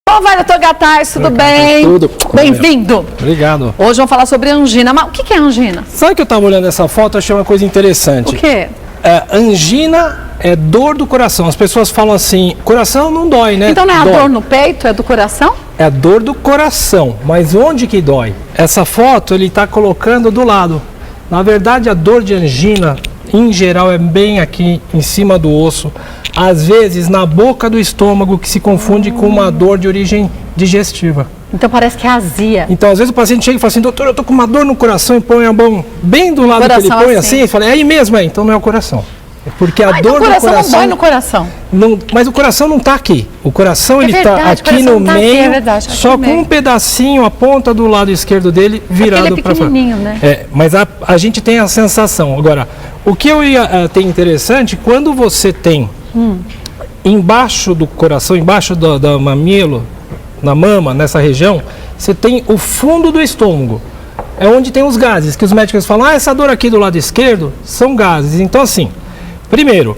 Bom, vai, doutor Gataz, tudo bem? Tudo. Bem-vindo. Obrigado. Hoje vamos falar sobre angina. Mas o que é angina? Sabe que eu estava olhando essa foto e achei uma coisa interessante? O quê? Angina é dor do coração. As pessoas falam assim, coração não dói, né? Então não é a dói. dor no peito, é do coração? É a dor do coração, mas onde que dói? Essa foto ele está colocando do lado. Na verdade, a dor de angina, em geral, é bem aqui em cima do osso. Às vezes, na boca do estômago, que se confunde com uma dor de origem digestiva. Então parece que é azia. Então, às vezes o paciente chega e fala assim, doutor, eu tô com uma dor no coração e põe a mão bem do lado que ele põe assim, e fala, é aí mesmo, é, então não é o coração. É porque a dor do coração não dói no coração. Não, mas o coração não está aqui. O coração ele está aqui no meio, só com um pedacinho, a ponta do lado esquerdo dele virado para fora. Né? Mas a gente tem a sensação. Agora, o que eu ia ter interessante, quando você tem embaixo do coração, embaixo do mamilo, na mama, nessa região, você tem o fundo do estômago. É onde tem os gases, que os médicos falam, essa dor aqui do lado esquerdo são gases. Então, assim, primeiro,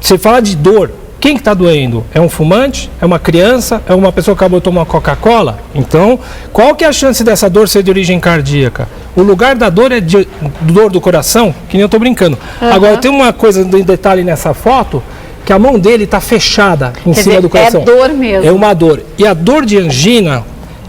você fala de dor, quem que está doendo? É um fumante? É uma criança? É uma pessoa que acabou de tomar Coca-Cola? Então, qual que é a chance dessa dor ser de origem cardíaca? O lugar da dor é de dor do coração, que nem eu estou brincando. Agora, tem uma coisa de detalhe nessa foto, que a mão dele está fechada em cima do coração. É dor mesmo. É uma dor. E a dor de angina,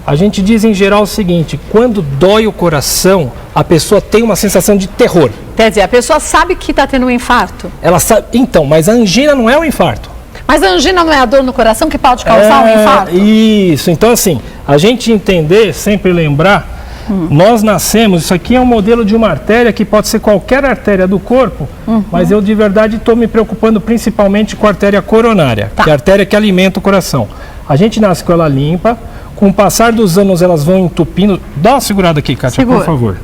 a gente diz em geral o seguinte, quando dói o coração, a pessoa tem uma sensação de terror. Quer dizer, a pessoa sabe que está tendo um infarto. Ela sabe. Então, mas a angina não é um infarto. Mas a angina não é a dor no coração que pode causar um infarto? Isso. Então, assim, a gente entender, sempre lembrar, nós nascemos, isso aqui é um modelo de uma artéria que pode ser qualquer artéria do corpo, mas eu de verdade estou me preocupando principalmente com a artéria coronária, que é a artéria que alimenta o coração. A gente nasce com ela limpa, com o passar dos anos elas vão entupindo. Dá uma segurada aqui, Kátia, por favor.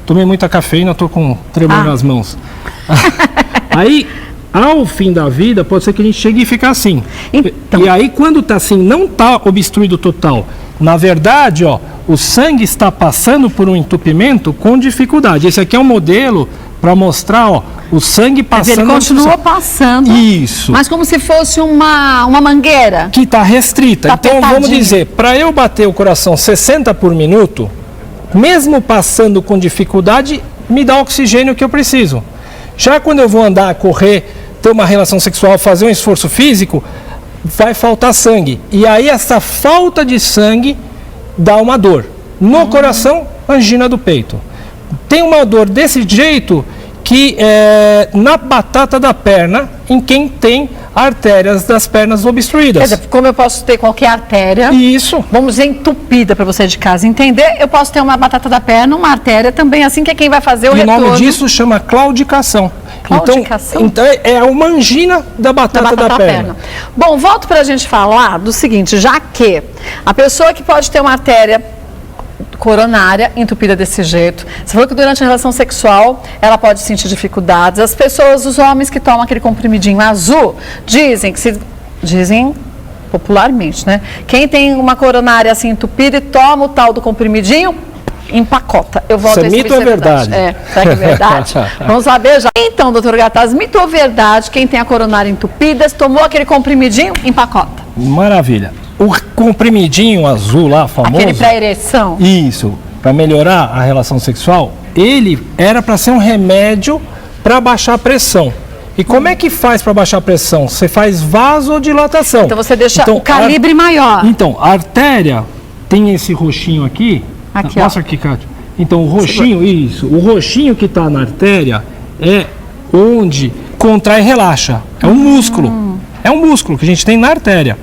Tomei muita cafeína, estou com tremor nas mãos. Aí, ao fim da vida, pode ser que a gente chegue e fique assim. Então. E aí, quando está assim, não está obstruído total. Na verdade, ó, o sangue está passando por um entupimento com dificuldade. Esse aqui é um modelo para mostrar, ó, o sangue passando. Ele continua passando. Isso. Mas como se fosse uma mangueira. Que está restrita. Tá então, vamos dizer, para eu bater o coração 60 por minuto, mesmo passando com dificuldade, me dá o oxigênio que eu preciso. Já quando eu vou andar, correr, ter uma relação sexual, fazer um esforço físico, vai faltar sangue. E aí essa falta de sangue dá uma dor. No coração, angina do peito. Tem uma dor desse jeito que é na batata da perna, em quem tem artérias das pernas obstruídas. Quer dizer, como eu posso ter qualquer artéria, isso, vamos dizer, entupida, para você de casa entender, eu posso ter uma batata da perna, uma artéria também, assim, que é quem vai fazer o retorno. O nome disso chama claudicação. Então é uma angina da batata da perna. Bom, volto para a gente falar do seguinte, já que a pessoa que pode ter uma artéria coronária entupida desse jeito, você falou que durante a relação sexual ela pode sentir dificuldades, as pessoas, os homens que tomam aquele comprimidinho azul, dizem popularmente, né? Quem tem uma coronária assim entupida e toma o tal do comprimidinho, empacota. Eu volto a esse mito ou é verdade? Será que é verdade? Vamos saber já. Então, doutor Gataz, mito ou verdade, quem tem a coronária entupida, tomou aquele comprimidinho, empacota? Maravilha. O comprimidinho azul lá, famoso... Aquele para ereção? Isso, para melhorar a relação sexual, ele era para ser um remédio para baixar a pressão. E como é que faz para baixar a pressão? Você faz vasodilatação. Então você deixa o calibre maior. Então, a artéria tem esse roxinho aqui. Mostra aqui, Kátia. Então, o roxinho, isso. O roxinho que está na artéria é onde contrai e relaxa. É um músculo. É um músculo que a gente tem na artéria.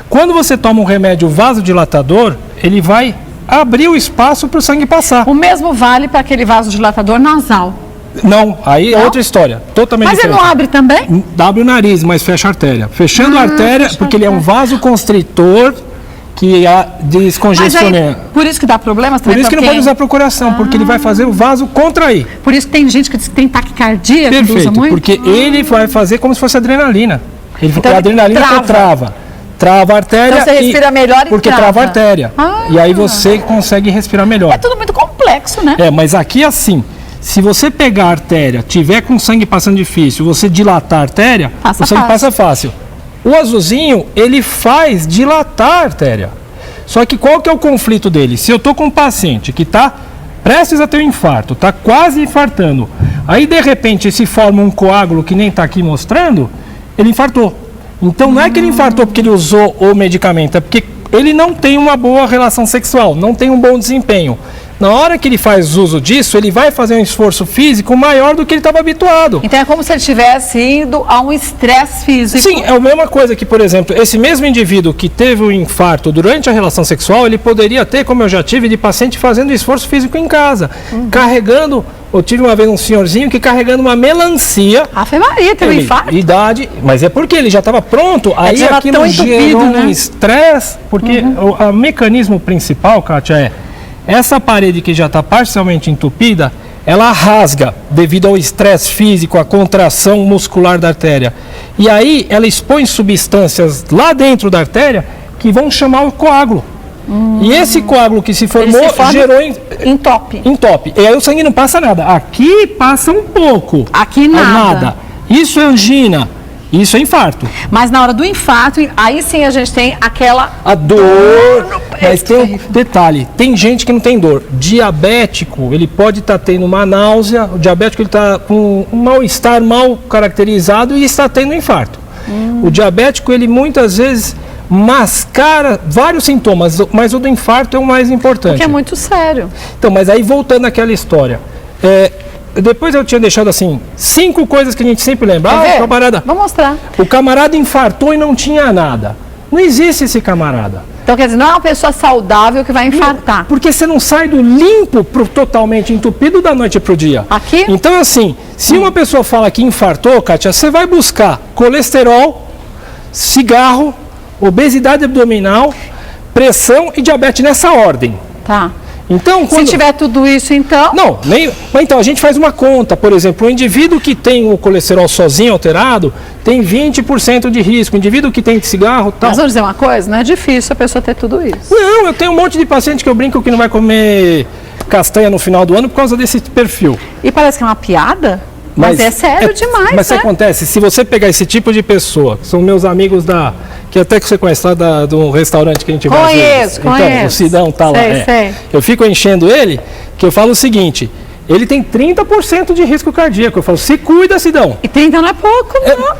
Quando você toma um remédio vasodilatador, ele vai abrir o espaço para o sangue passar. O mesmo vale para aquele vasodilatador nasal. Não, aí é outra história, totalmente diferente. Mas ele não abre também? Abre o nariz, mas fecha a artéria. Fechando a artéria, porque ele é um vasoconstritor que descongestiona. Por isso que dá problemas também? Por isso que não pode usar para o coração, porque ele vai fazer o vaso contrair. Por isso que tem gente que diz que tem taquicardia, que usa muito? Porque ele vai fazer como se fosse adrenalina. Então, a adrenalina trava a artéria. Então você respira melhor e porque trava a artéria. E aí você consegue respirar melhor. É tudo muito complexo, né? Mas aqui assim, se você pegar a artéria, tiver com sangue passando difícil, você dilatar a artéria, o sangue passa fácil. O azulzinho, ele faz dilatar a artéria. Só que qual que é o conflito dele? Se eu estou com um paciente que está prestes a ter um infarto, está quase infartando, aí de repente se forma um coágulo que nem está aqui mostrando, ele infartou. Então não é que ele infartou porque ele usou o medicamento, é porque ele não tem uma boa relação sexual, não tem um bom desempenho. Na hora que ele faz uso disso, ele vai fazer um esforço físico maior do que ele estava habituado. Então é como se ele estivesse indo a um estresse físico. Sim, é a mesma coisa que, por exemplo, esse mesmo indivíduo que teve o infarto durante a relação sexual, ele poderia ter, como eu já tive, de paciente fazendo esforço físico em casa, carregando. Eu tive uma vez um senhorzinho que carregando uma melancia. Ave Maria, teve um infarto. Idade, mas é porque ele já estava pronto, aí aquilo gerou um estresse, porque o mecanismo principal, Kátia, essa parede que já está parcialmente entupida, ela rasga devido ao estresse físico, à contração muscular da artéria. E aí ela expõe substâncias lá dentro da artéria que vão chamar o coágulo. E esse coágulo que se formou gerou entope. Entope. E aí o sangue não passa nada. Aqui passa um pouco. Aqui nada. Isso é angina. Isso é infarto. Mas na hora do infarto, aí sim a gente tem aquela... A dor. Mas tem um detalhe, tem gente que não tem dor. Diabético, ele pode estar tendo uma náusea, o diabético ele está com um mal-estar mal caracterizado e está tendo infarto. O diabético, ele muitas vezes mascara vários sintomas, mas o do infarto é o mais importante. Porque é muito sério. Então, mas aí voltando àquela história, depois eu tinha deixado assim, 5 coisas que a gente sempre lembra. Camarada. Vou mostrar. O camarada infartou e não tinha nada. Não existe esse camarada. Então, quer dizer, não é uma pessoa saudável que vai infartar. Porque você não sai do limpo pro totalmente entupido da noite pro dia. Aqui? Então, assim, se uma pessoa fala que infartou, Kátia, você vai buscar colesterol, cigarro, obesidade abdominal, pressão e diabetes nessa ordem. Tá. Então, se tiver tudo isso, então... Não, mas então a gente faz uma conta. Por exemplo, o indivíduo que tem o colesterol sozinho alterado tem 20% de risco. O indivíduo que tem cigarro... Tal. Mas vamos dizer uma coisa, não é difícil a pessoa ter tudo isso. Não, eu tenho um monte de paciente que eu brinco que não vai comer castanha no final do ano por causa desse perfil. E parece que é uma piada, mas é sério demais, Mas o que acontece? Se você pegar esse tipo de pessoa, que são meus amigos que até que você conhece lá do restaurante que a gente vai Conheço. Então, o Sidão tá lá. Sei. Eu fico enchendo ele, que eu falo o seguinte, ele tem 30% de risco cardíaco. Eu falo, se cuida, Sidão. E 30 não é pouco,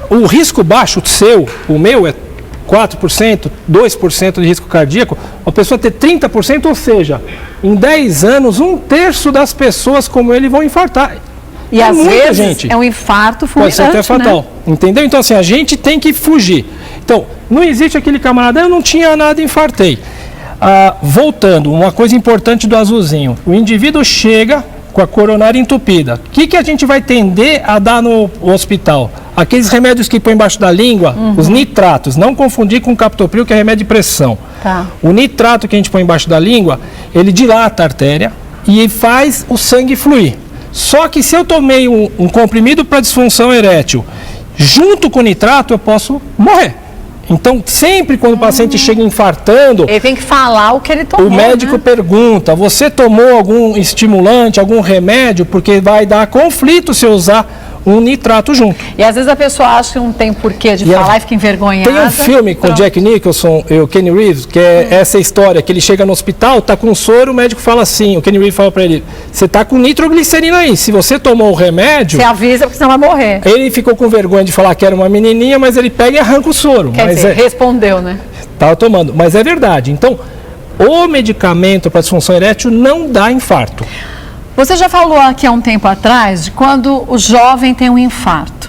não. O risco baixo seu, o meu é 4%, 2% de risco cardíaco, a pessoa ter 30%, ou seja, em 10 anos, 1/3 das pessoas como ele vão infartar. E às vezes é um infarto fulminante, pode ser até fatal, né? Entendeu? Então assim, a gente tem que fugir. Então, não existe aquele camarada, eu não tinha nada, infartei. Voltando, uma coisa importante do azulzinho, o indivíduo chega com a coronária entupida. O que a gente vai tender a dar no hospital? Aqueles remédios que põe embaixo da língua, os nitratos, não confundir com o captopril, que é remédio de pressão. Tá. O nitrato que a gente põe embaixo da língua, ele dilata a artéria e faz o sangue fluir. Só que se eu tomei um comprimido para disfunção erétil, junto com o nitrato, eu posso morrer. Então, sempre quando o paciente chega infartando... Ele tem que falar o que ele tomou, o médico pergunta, você tomou algum estimulante, algum remédio? Porque vai dar conflito se eu usar um nitrato junto. E às vezes a pessoa acha que não tem porquê de falar e fica envergonhada. Tem um filme com Jack Nicholson e o Kenny Reeves, que é essa história, que ele chega no hospital, tá com soro, o médico fala assim, o Kenny Reeves fala pra ele, você tá com nitroglicerina aí, se você tomou o remédio... Você avisa porque senão vai morrer. Ele ficou com vergonha de falar que era uma menininha, mas ele pega e arranca o soro. Quer dizer, respondeu, né? Tava tomando, mas é verdade. Então, o medicamento para disfunção erétil não dá infarto. Você já falou aqui há um tempo atrás de quando o jovem tem um infarto.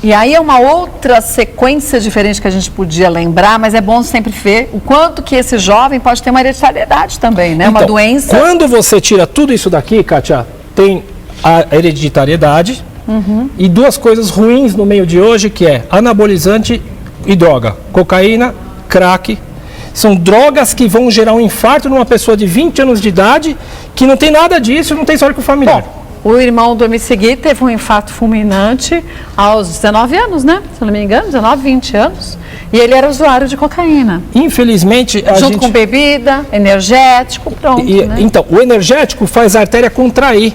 E aí é uma outra sequência diferente que a gente podia lembrar, mas é bom sempre ver o quanto que esse jovem pode ter uma hereditariedade também, né? Uma Então, doença. Quando você tira tudo isso daqui, Kátia, tem a hereditariedade e 2 coisas ruins no meio de hoje, que é anabolizante e droga. Cocaína, crack. São drogas que vão gerar um infarto numa pessoa de 20 anos de idade que não tem nada disso, não tem histórico familiar. Bom, o irmão do MC Gui teve um infarto fulminante aos 19 anos, né? Se não me engano, 19, 20 anos. E ele era usuário de cocaína. Infelizmente, junto com bebida, energético, pronto, né? Então, o energético faz a artéria contrair,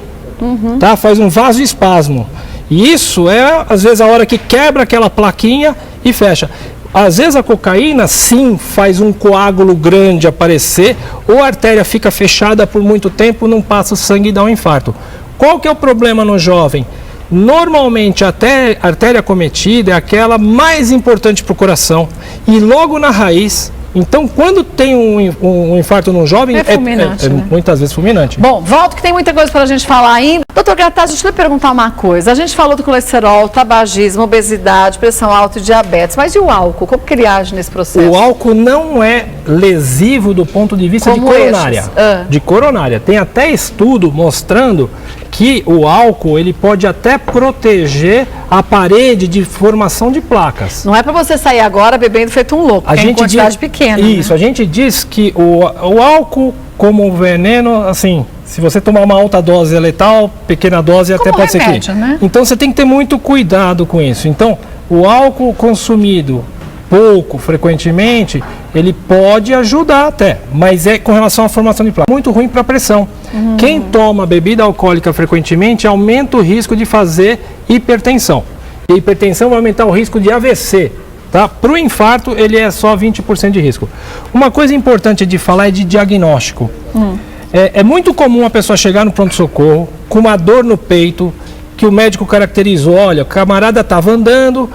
tá? Faz um vasoespasmo. E isso é, às vezes, a hora que quebra aquela plaquinha e fecha. Às vezes a cocaína, sim, faz um coágulo grande aparecer, ou a artéria fica fechada por muito tempo, não passa o sangue e dá um infarto. Qual que é o problema no jovem? Normalmente a artéria acometida é aquela mais importante para o coração, e logo na raiz. Então, quando tem um infarto num jovem, é fulminante, né? Muitas vezes fulminante. Bom, volto que tem muita coisa para a gente falar ainda. Doutor Gataz, deixa eu lhe perguntar uma coisa. A gente falou do colesterol, tabagismo, obesidade, pressão alta e diabetes, mas e o álcool? Como que ele age nesse processo? O álcool não é lesivo do ponto de vista de coronária. De coronária. Tem até estudo mostrando que o álcool ele pode até proteger a parede de formação de placas. Não é para você sair agora bebendo feito um louco, porque é em quantidade pequena. Isso, né? A gente diz que o álcool como um veneno, assim, se você tomar uma alta dose é letal, pequena dose como até pode remédio, ser que... né? Então você tem que ter muito cuidado com isso. Então, o álcool consumido pouco, frequentemente, ele pode ajudar até, mas é com relação à formação de placa. Muito ruim para a pressão. Quem toma bebida alcoólica frequentemente aumenta o risco de fazer hipertensão. E hipertensão vai aumentar o risco de AVC. Tá? Para o infarto, ele é só 20% de risco. Uma coisa importante de falar é de diagnóstico. É muito comum a pessoa chegar no pronto-socorro com uma dor no peito, que o médico caracterizou, olha, o camarada estava andando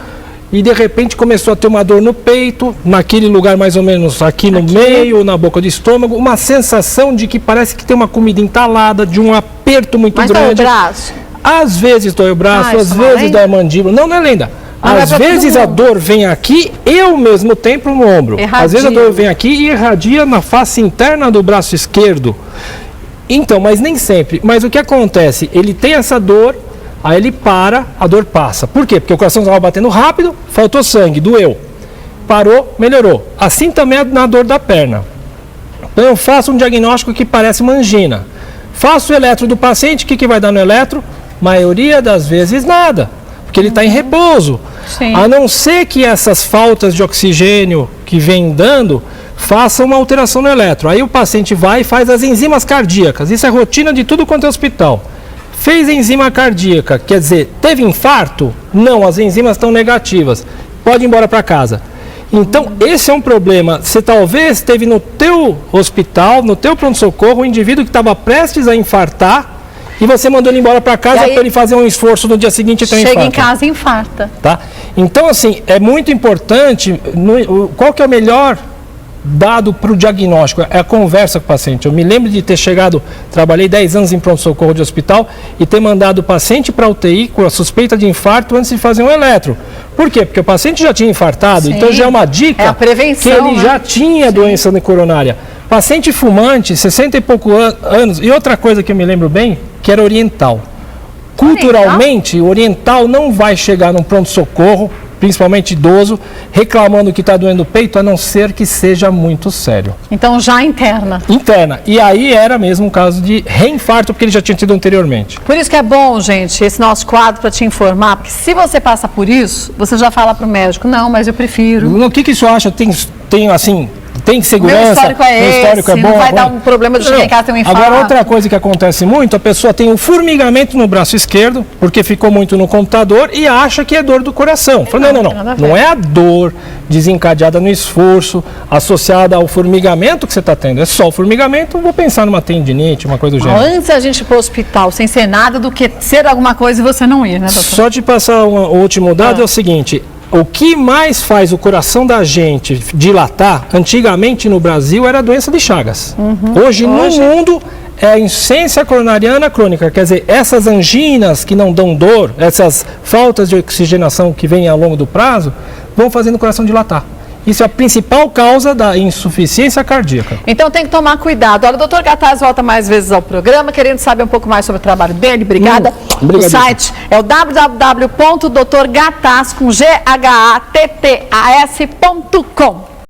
e de repente começou a ter uma dor no peito, naquele lugar mais ou menos aqui no meio, na boca do estômago, uma sensação de que parece que tem uma comida entalada, de um aperto muito grande. Mas dói o braço? Às vezes dói o braço, às vezes dói a mandíbula. Não é lenda. Às vezes a dor vem aqui e ao mesmo tempo no ombro. Às vezes a dor vem aqui e irradia na face interna do braço esquerdo. Então, mas nem sempre. Mas o que acontece? Ele tem essa dor, aí ele para, a dor passa. Por quê? Porque o coração estava batendo rápido, faltou sangue, doeu. Parou, melhorou. Assim também é na dor da perna. Então eu faço um diagnóstico que parece uma angina. Faço o eletro do paciente, o que vai dar no eletro? Maioria das vezes nada, porque ele está em repouso. Sim. A não ser que essas faltas de oxigênio que vem dando façam uma alteração no eletro. Aí o paciente vai e faz as enzimas cardíacas. Isso é rotina de tudo quanto é hospital. Fez enzima cardíaca, quer dizer, teve infarto? Não, as enzimas estão negativas. Pode ir embora para casa. Então, esse é um problema. Você talvez teve no teu hospital, no teu pronto-socorro, um indivíduo que estava prestes a infartar e você mandou ele embora para casa para ele fazer um esforço no dia seguinte e ter um infarto. Chega em casa e infarta. Tá? Então, assim, é muito importante, qual que é o melhor dado para o diagnóstico? É a conversa com o paciente. Eu me lembro de ter chegado, trabalhei 10 anos em pronto-socorro de hospital e ter mandado o paciente para a UTI com a suspeita de infarto antes de fazer um eletro. Por quê? Porque o paciente já tinha infartado, Sim. Então já é uma dica a prevenção, que ele né? já tinha doença coronária. Paciente fumante, 60 e poucos anos, e outra coisa que eu me lembro bem, que era oriental. Culturalmente, o oriental não vai chegar num pronto-socorro, principalmente idoso, reclamando que está doendo o peito, a não ser que seja muito sério. Então já interna. Interna. E aí era mesmo um caso de reinfarto, porque ele já tinha tido anteriormente. Por isso que é bom, gente, esse nosso quadro para te informar, porque se você passa por isso, você já fala para o médico, não, mas eu prefiro. O que isso acha? Tem assim... Tem segurança, meu histórico é esse, histórico é bom, não vai dar um problema de chegar em casa ter um infarto. Agora, outra coisa que acontece muito, a pessoa tem um formigamento no braço esquerdo, porque ficou muito no computador e acha que é dor do coração. Fala, não é a dor desencadeada no esforço, associada ao formigamento que você está tendo. É só o formigamento, vou pensar numa tendinite, uma coisa do gênero. Antes a gente ir para o hospital sem ser nada do que ser alguma coisa e você não ir, né, doutor? Só te passar o último dado é o seguinte... O que mais faz o coração da gente dilatar, antigamente no Brasil, era a doença de Chagas. Hoje no mundo é a insuficiência coronariana crônica, quer dizer, essas anginas que não dão dor, essas faltas de oxigenação que vêm ao longo do prazo, vão fazendo o coração dilatar. Isso é a principal causa da insuficiência cardíaca. Então tem que tomar cuidado. Olha, o doutor Gataz volta mais vezes ao programa, querendo saber um pouco mais sobre o trabalho dele. Obrigada. O site é o www.doutorgataz.com.